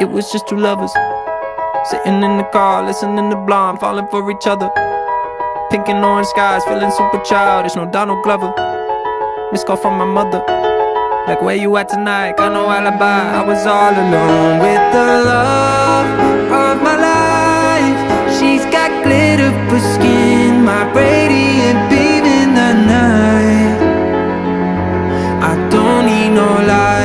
It was just two lovers sitting in the car, listening to Blonde, falling for each other. Pink and orange skies, feeling super childish, no Donald Glover. Missed call from my mother, like, where you at tonight? Got no alibi. I was all alone with the love of my life. She's got glitter for skin, my radiant beam in the night. I don't need no light.